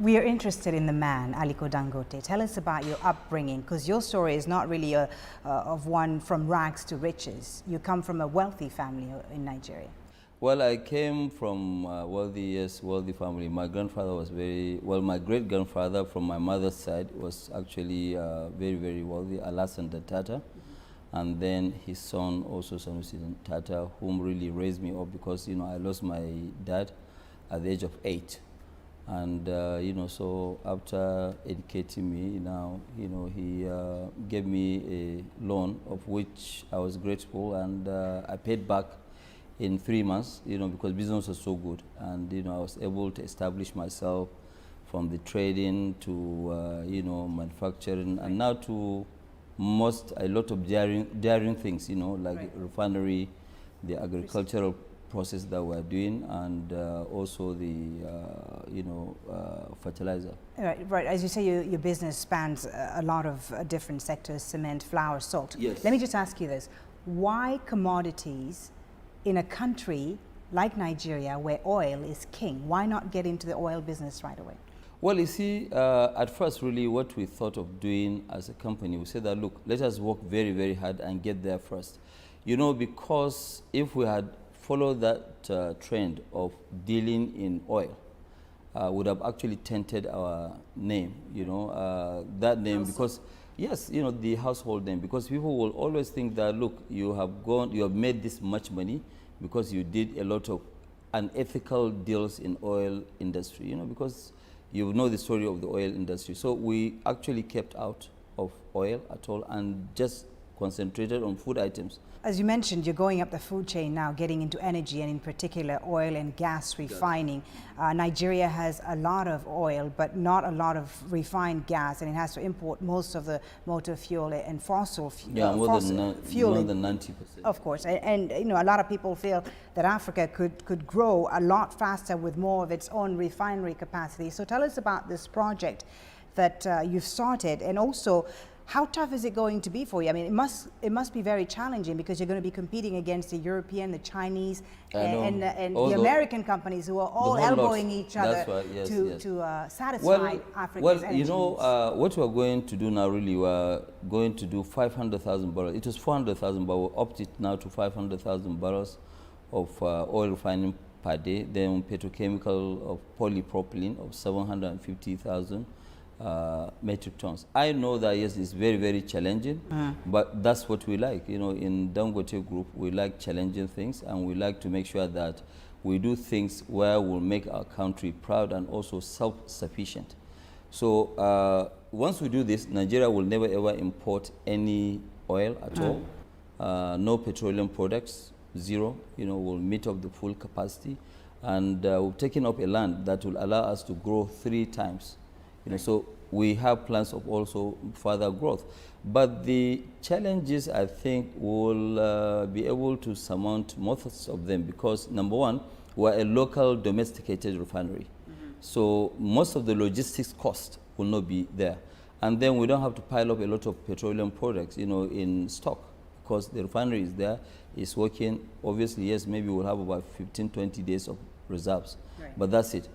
We are interested in the man, Aliko Dangote. Tell us about your upbringing, because your story is not really of one from rags to riches. You come from a wealthy family in Nigeria. Well, I came from a wealthy family. My grandfather was my great-grandfather from my mother's side was actually very, very wealthy, Alassane Tata. And then his son, also Sanusi Tata, whom really raised me up because, I lost my dad at the age of 8. And, so after educating me, he gave me a loan of which I was grateful, and I paid back in 3 months, because business was so good. And, I was able to establish myself from the trading to, manufacturing, and now to a lot of daring things, like right. Refinery, the agricultural process that we're doing, and also the, fertilizer. Right. As you say, your business spans a lot of different sectors: cement, flour, salt. Yes. Let me just ask you this. Why commodities in a country like Nigeria, where oil is king? Why not get into the oil business right away? Well, you see, at first, really, what we thought of doing as a company, we said that, look, let us work very, very hard and get there first. Because if we had followed that trend of dealing in oil, would have actually tainted our name, that name, because, yes, the household name, because people will always think that, look, you have made this much money because you did a lot of unethical deals in oil industry, because you know the story of the oil industry. So we actually kept out of oil at all and just concentrated on food items. As you mentioned, you're going up the food chain now, getting into energy, and in particular oil and gas refining. Nigeria has a lot of oil, but not a lot of refined gas, and it has to import most of the motor fuel and fossil fuel. Yeah, more than 90%. Of course, and a lot of people feel that Africa could grow a lot faster with more of its own refinery capacity. So tell us about this project that you've started, and also, how tough is it going to be for you? I mean, it must be very challenging, because you're going to be competing against the European, the Chinese, and the American companies who are all elbowing each other to satisfy Africa's energy needs. What we're going to do now, really, we're going to do 500,000 barrels. It was 400,000, but we upped it now to 500,000 barrels of oil refining per day. Then petrochemical of polypropylene of 750,000. Metric tons. I know that, yes, it's very, very challenging, but that's what we like. In Dangote Group, we like challenging things, and we like to make sure that we do things where we'll make our country proud and also self-sufficient. So once we do this, Nigeria will never ever import any oil at all. No petroleum products, zero. We'll meet up the full capacity, and we've taken up a land that will allow us to grow 3 times. So we have plans of also further growth. But the challenges, I think, will be able to surmount most of them, because, number one, we're a local domesticated refinery. So most of the logistics cost will not be there. And then we don't have to pile up a lot of petroleum products, in stock, because the refinery is there, it's working. Obviously, yes, maybe we'll have about 15, 20 days of reserves, but that's it.